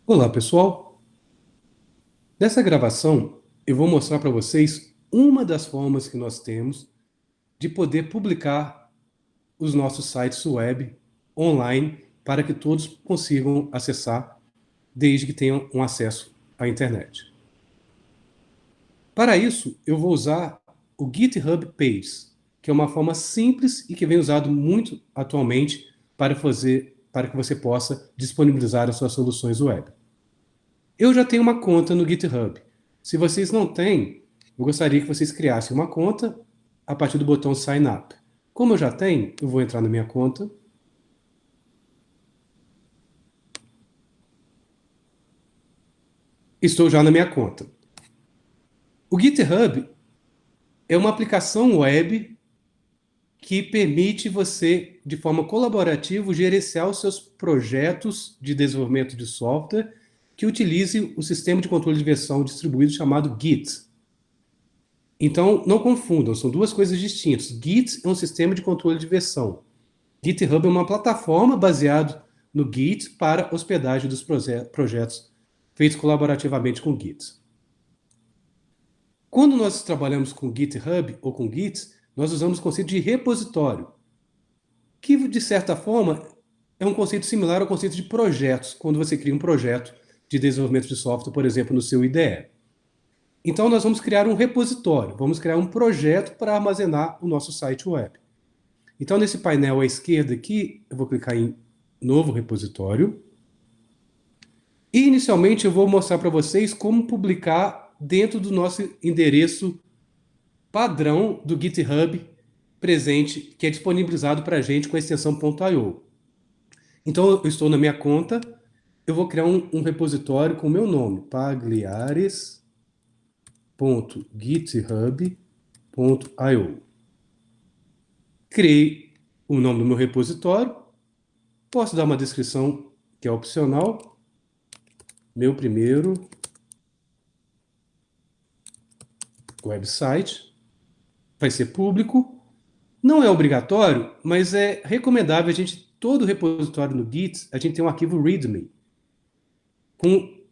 Olá, pessoal! Nessa gravação, eu vou mostrar para vocês uma das formas que nós temos de poder publicar os nossos sites web online para que todos consigam acessar, desde que tenham um acesso à internet. Para isso, eu vou usar o GitHub Pages, que é uma forma simples e que vem usado muito atualmente para que você possa disponibilizar as suas soluções web. Eu já tenho uma conta no GitHub. Se vocês não têm, eu gostaria que vocês criassem uma conta a partir do botão Sign Up. Como eu já tenho, eu vou entrar na minha conta. Estou já na minha conta. O GitHub é uma aplicação web que permite você, de forma colaborativa, gerenciar os seus projetos de desenvolvimento de software que utilize o sistema de controle de versão distribuído chamado Git. Então, não confundam, são duas coisas distintas. Git é um sistema de controle de versão. GitHub é uma plataforma baseada no Git para hospedagem dos projetos feitos colaborativamente com Git. Quando nós trabalhamos com GitHub ou com Git, nós usamos o conceito de repositório, que, de certa forma, é um conceito similar ao conceito de projetos, quando você cria um projeto de desenvolvimento de software, por exemplo, no seu IDE. Então, nós vamos criar um repositório, vamos criar um projeto para armazenar o nosso site web. Então, nesse painel à esquerda aqui, eu vou clicar em Novo Repositório. E, inicialmente, eu vou mostrar para vocês como publicar dentro do nosso endereço padrão do GitHub presente, que é disponibilizado para a gente com a extensão .io. Então, eu estou na minha conta, eu vou criar um repositório com o meu nome, pagliares.github.io. Criei o nome do meu repositório, posso dar uma descrição que é opcional, meu primeiro website, vai ser público, não é obrigatório, mas é recomendável todo repositório no Git, a gente tem um arquivo README,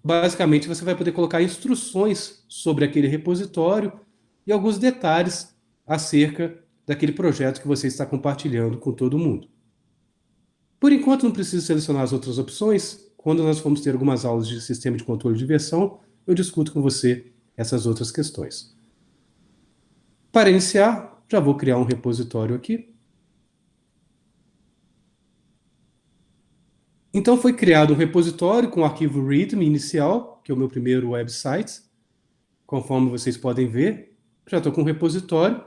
basicamente você vai poder colocar instruções sobre aquele repositório e alguns detalhes acerca daquele projeto que você está compartilhando com todo mundo. Por enquanto, não preciso selecionar as outras opções. Quando nós formos ter algumas aulas de sistema de controle de versão, eu discuto com você essas outras questões. Para iniciar, já vou criar um repositório aqui. Então, foi criado um repositório com o arquivo README inicial, que é o meu primeiro website. Conforme vocês podem ver, já estou com o repositório.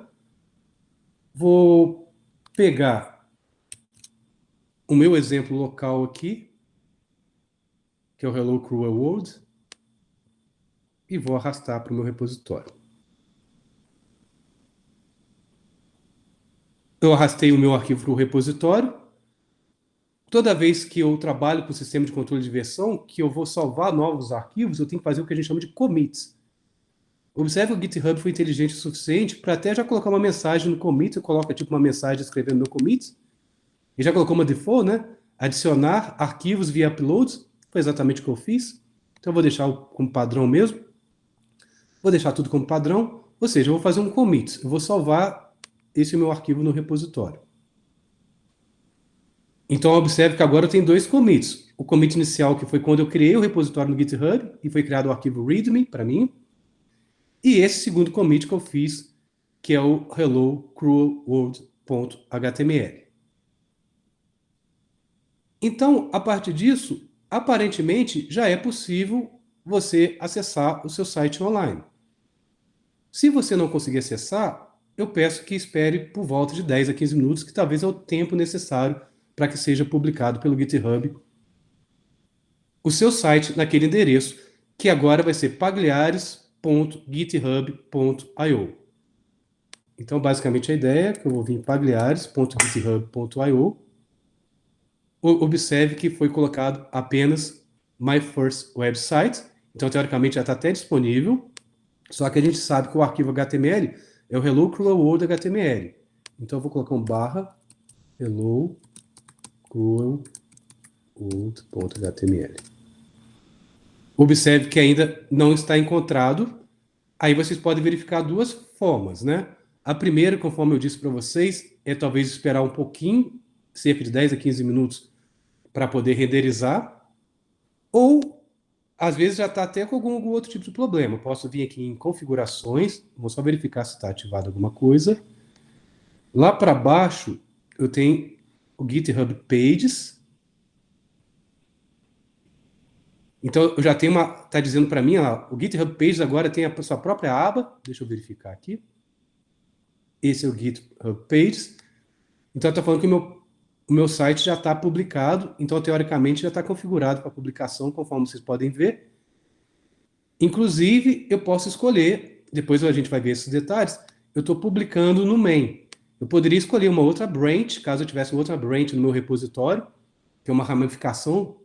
Vou pegar o meu exemplo local aqui, que é o Hello Cruel World, e vou arrastar para o meu repositório. Eu arrastei o meu arquivo para o repositório. Toda vez que eu trabalho com o sistema de controle de versão, que eu vou salvar novos arquivos, eu tenho que fazer o que a gente chama de commits. Observe que o GitHub foi inteligente o suficiente para até já colocar uma mensagem no commit. Eu coloco tipo uma mensagem escrevendo no commit. E já colocou uma default, né? Adicionar arquivos via uploads. Foi exatamente o que eu fiz. Então eu vou deixar como padrão mesmo. Vou deixar tudo como padrão. Ou seja, eu vou fazer um commit. Eu vou salvar esse meu arquivo no repositório. Então, observe que agora eu tenho dois commits. O commit inicial, que foi quando eu criei o repositório no GitHub, e foi criado o arquivo README para mim. E esse segundo commit que eu fiz, que é o hello cruel world.html. Então, a partir disso, aparentemente, já é possível você acessar o seu site online. Se você não conseguir acessar, eu peço que espere por volta de 10 a 15 minutos, que talvez é o tempo necessário para que seja publicado pelo GitHub o seu site naquele endereço, que agora vai ser pagliares.github.io. Então, basicamente, a ideia é que eu vou vir em pagliares.github.io. Observe que foi colocado apenas My First Website. Então, teoricamente, já está até disponível. Só que a gente sabe que o arquivo HTML é o Hello Cruel World HTML. Então, eu vou colocar um barra Hello Cruel World.html. Observe que ainda não está encontrado. Aí vocês podem verificar duas formas, né? A primeira, conforme eu disse para vocês, é talvez esperar um pouquinho, cerca de 10 a 15 minutos, para poder renderizar. Ou, às vezes, já está até com algum outro tipo de problema. Posso vir aqui em configurações, vou só verificar se está ativado alguma coisa. Lá para baixo, eu tenho o GitHub Pages. Então, eu já tenho uma. Está dizendo para mim, ó, o GitHub Pages agora tem a sua própria aba. Deixa eu verificar aqui. Esse é o GitHub Pages. Então, está falando que o meu site já está publicado. Então, teoricamente, já está configurado para publicação, conforme vocês podem ver. Inclusive, eu posso escolher, depois a gente vai ver esses detalhes, eu estou publicando no main. Eu poderia escolher uma outra branch, caso eu tivesse outra branch no meu repositório, que é uma ramificação,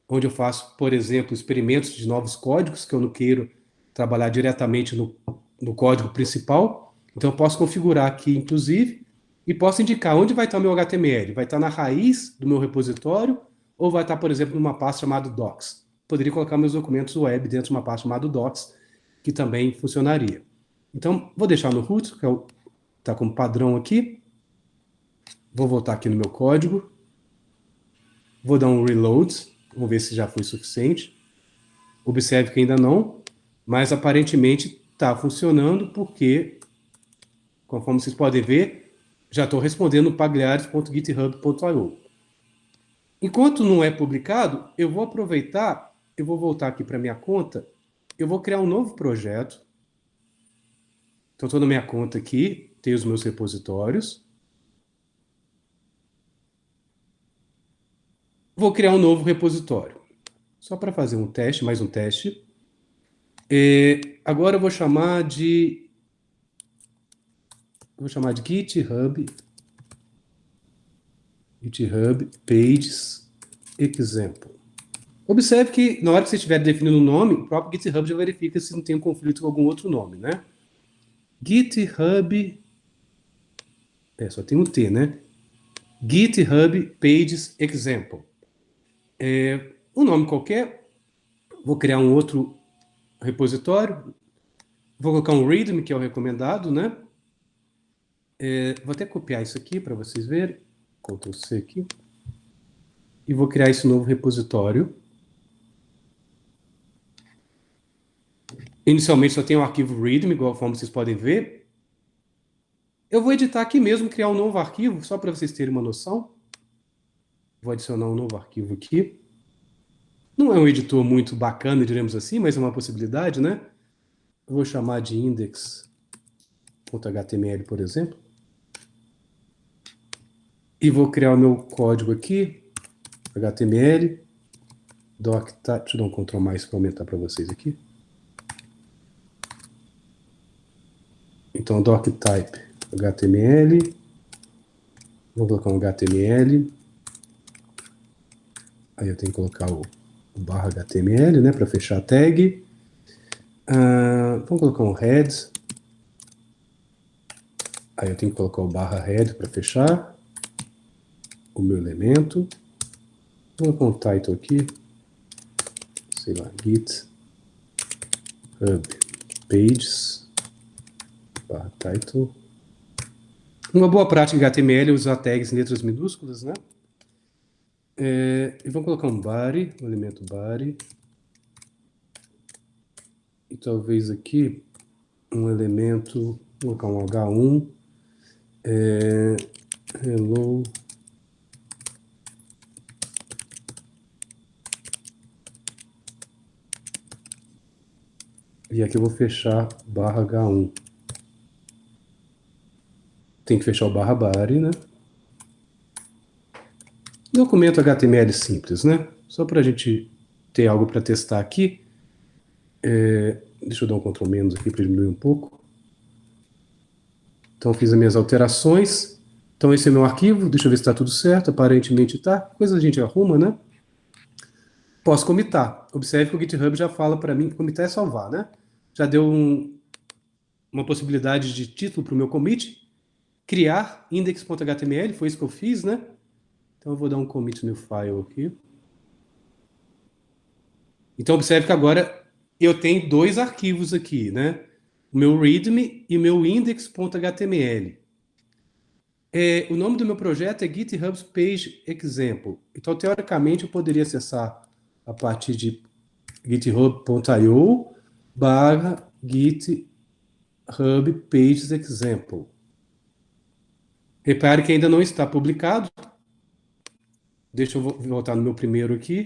onde eu faço, por exemplo, experimentos de novos códigos, que eu não queiro trabalhar diretamente no código principal. Então, eu posso configurar aqui, inclusive, e posso indicar onde vai estar o meu HTML. Vai estar na raiz do meu repositório, ou vai estar, por exemplo, numa pasta chamada docs. Poderia colocar meus documentos web dentro de uma pasta chamada docs, que também funcionaria. Então, vou deixar no root, que está como padrão aqui. Vou voltar aqui no meu código. Vou dar um reload. Vamos ver se já foi suficiente. Observe que ainda não, mas aparentemente está funcionando porque, conforme vocês podem ver, já estou respondendo no pagliares.github.io. Enquanto não é publicado, eu vou aproveitar, eu vou voltar aqui para minha conta, eu vou criar um novo projeto. Então, estou na minha conta aqui, tenho os meus repositórios. Vou criar um novo repositório. Só para fazer um teste, mais um teste. Agora eu vou chamar de GitHub Pages Example. Observe que na hora que você estiver definindo o nome, o próprio GitHub já verifica se não tem um conflito com algum outro nome, né? GitHub... só tem um T, né? GitHub Pages Example. Um nome qualquer. Vou criar um outro repositório. Vou colocar um README, que é o recomendado, né? Vou até copiar isso aqui para vocês verem. Ctrl C aqui. E vou criar esse novo repositório. Inicialmente só tem o arquivo README, igual como vocês podem ver. Eu vou editar aqui mesmo, criar um novo arquivo, só para vocês terem uma noção. Vou adicionar um novo arquivo aqui. Não é um editor muito bacana, diremos assim, mas é uma possibilidade, né? Eu vou chamar de index.html, por exemplo. E vou criar o meu código aqui, HTML, doctype. Deixa eu dar um Ctrl mais para aumentar para vocês aqui. Então, doctype HTML. Vou colocar um HTML. Aí eu tenho que colocar o barra HTML, né, para fechar a tag. Vamos colocar um head. Aí eu tenho que colocar o barra head para fechar o meu elemento. Vou colocar um title aqui. Sei lá, GitHub Pages barra title. Uma boa prática de HTML é usar tags em letras minúsculas, né? E vamos colocar um body, um elemento body. E talvez aqui um elemento, vou colocar um H1. Hello. E aqui eu vou fechar barra H1. Tem que fechar o barra body, né? Documento HTML simples, né? Só para a gente ter algo para testar aqui. Deixa eu dar um Ctrl menos aqui para diminuir um pouco. Então, fiz as minhas alterações. Então, esse é meu arquivo. Deixa eu ver se está tudo certo. Aparentemente está. Coisa a gente arruma, né? Posso comitar. Observe que o GitHub já fala para mim que comitar é salvar, né? Já deu uma possibilidade de título para o meu commit. Criar index.html, foi isso que eu fiz, né? Então eu vou dar um commit new file aqui. Então, observe que agora eu tenho dois arquivos aqui, né? O meu README e o meu index.html. O nome do meu projeto é GitHub Page Example. Então, teoricamente, eu poderia acessar a partir de github.io barra GitHub Pages Example. Repare que ainda não está publicado. Deixa eu voltar no meu primeiro aqui.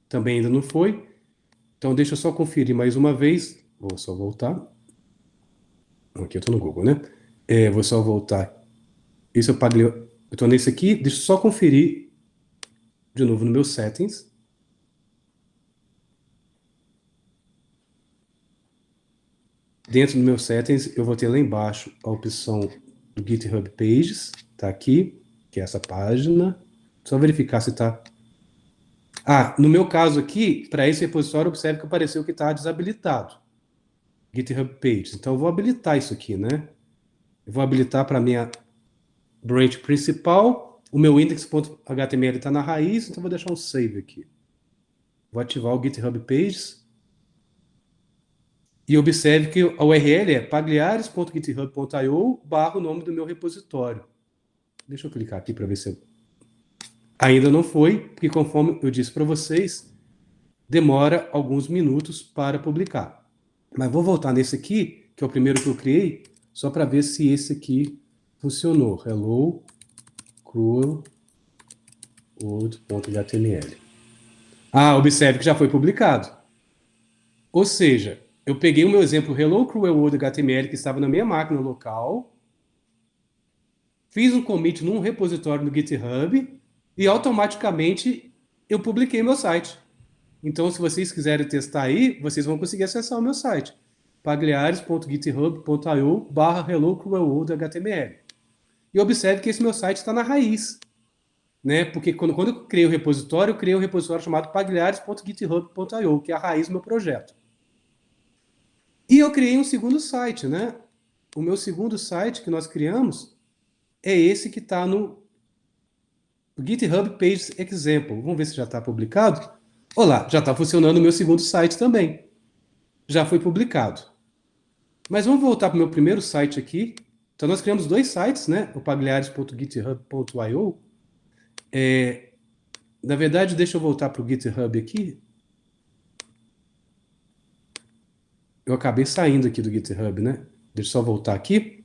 Também ainda não foi. Então, deixa eu só conferir mais uma vez. Vou só voltar. Aqui eu estou no Google, né? Vou só voltar. Isso eu paguei. Eu estou nesse aqui. Deixa eu só conferir de novo no meu settings. Dentro do meu settings, eu vou ter lá embaixo a opção do GitHub Pages. Está aqui, que é essa página. Só verificar se está. No meu caso aqui, para esse repositório, observe que apareceu que está desabilitado. GitHub Pages. Então, eu vou habilitar isso aqui, né? Eu vou habilitar para a minha branch principal. O meu index.html está na raiz, então eu vou deixar um save aqui. Vou ativar o GitHub Pages. E observe que a URL é pagliares.github.io barra o nome do meu repositório. Deixa eu clicar aqui para ver se... Ainda não foi, porque conforme eu disse para vocês, demora alguns minutos para publicar. Mas vou voltar nesse aqui, que é o primeiro que eu criei, só para ver se esse aqui funcionou. Hello, cruel, world.html. Observe que já foi publicado. Ou seja, eu peguei o meu exemplo Hello Cruel World HTML que estava na minha máquina local, fiz um commit num repositório no GitHub e automaticamente eu publiquei meu site. Então, se vocês quiserem testar aí, vocês vão conseguir acessar o meu site, pagliares.github.io barra Hello Cruel World HTML. E observe que esse meu site está na raiz, né? Porque quando eu criei o repositório, eu criei um repositório chamado pagliares.github.io, que é a raiz do meu projeto. E eu criei um segundo site, né? O meu segundo site que nós criamos é esse que está no GitHub Pages Example. Vamos ver se já está publicado. Olá, já está funcionando o meu segundo site também. Já foi publicado. Mas vamos voltar para o meu primeiro site aqui. Então, nós criamos dois sites, né? O pagliares.github.io. Na verdade, deixa eu voltar para o GitHub aqui. Eu acabei saindo aqui do GitHub, né? Deixa eu só voltar aqui.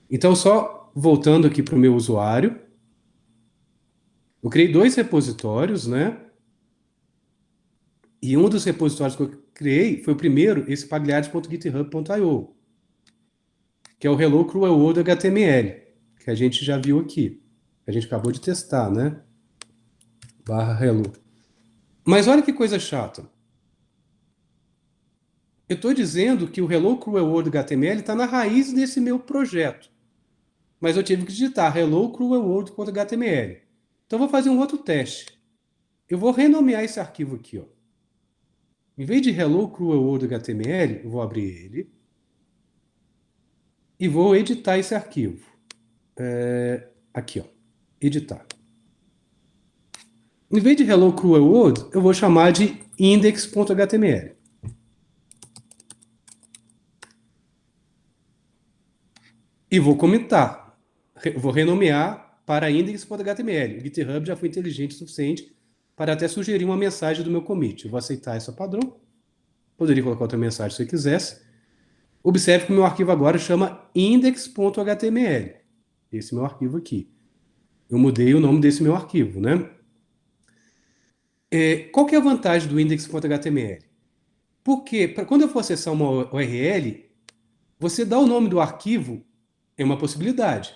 Então, só voltando aqui para o meu usuário. Eu criei dois repositórios, né? E um dos repositórios que eu criei foi o primeiro, esse pagliares.github.io, que é o Hello Cruel World HTML, que a gente já viu aqui. A gente acabou de testar, né? Barra hello. Mas olha que coisa chata. Eu estou dizendo que o Hello Cruel World HTML está na raiz desse meu projeto. Mas eu tive que digitar Hello Cruel World.html. Então, eu vou fazer um outro teste. Eu vou renomear esse arquivo aqui, ó. Em vez de Hello Cruel World HTML, eu vou abrir ele e vou editar esse arquivo. Aqui, ó, editar. Em vez de Hello Cruel World, eu vou chamar de index.html. E vou comentar. Vou renomear para index.html. O GitHub já foi inteligente o suficiente para até sugerir uma mensagem do meu commit. Eu vou aceitar essa padrão. Poderia colocar outra mensagem se eu quisesse. Observe que o meu arquivo agora chama index.html. Esse meu arquivo aqui. Eu mudei o nome desse meu arquivo, né? Qual que é a vantagem do index.html? Porque quando eu for acessar uma URL, você dá o nome do arquivo é uma possibilidade.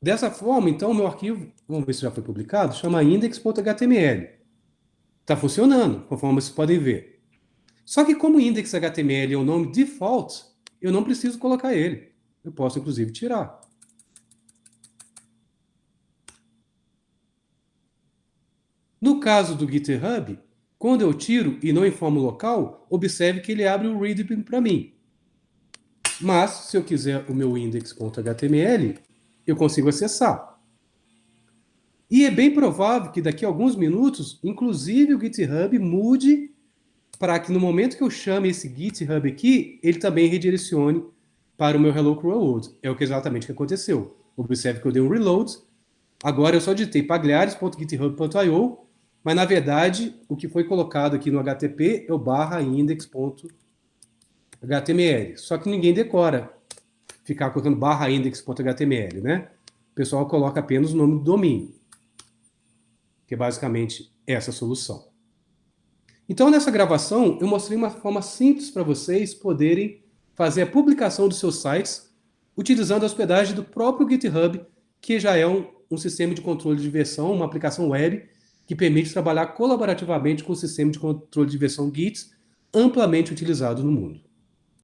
Dessa forma, então, o meu arquivo, vamos ver se já foi publicado, chama index.html. Está funcionando, conforme vocês podem ver. Só que como index.html é o nome default, eu não preciso colocar ele. Eu posso, inclusive, tirar. No caso do GitHub, quando eu tiro e não informo o local, observe que ele abre o readme para mim. Mas, se eu quiser o meu index.html, eu consigo acessar. E é bem provável que daqui a alguns minutos, inclusive o GitHub mude para que no momento que eu chame esse GitHub aqui, ele também redirecione para o meu Hello World. É o que exatamente que aconteceu. Observe que eu dei um reload. Agora eu só digitei pagliares.github.io, mas na verdade o que foi colocado aqui no HTTP é o /index.html. Só que ninguém decora ficar colocando /index.html, né? O pessoal coloca apenas o nome do domínio, que é basicamente essa solução. Então, nessa gravação, eu mostrei uma forma simples para vocês poderem fazer a publicação dos seus sites utilizando a hospedagem do próprio GitHub, que já é um sistema de controle de versão, uma aplicação web que permite trabalhar colaborativamente com o sistema de controle de versão Git, amplamente utilizado no mundo.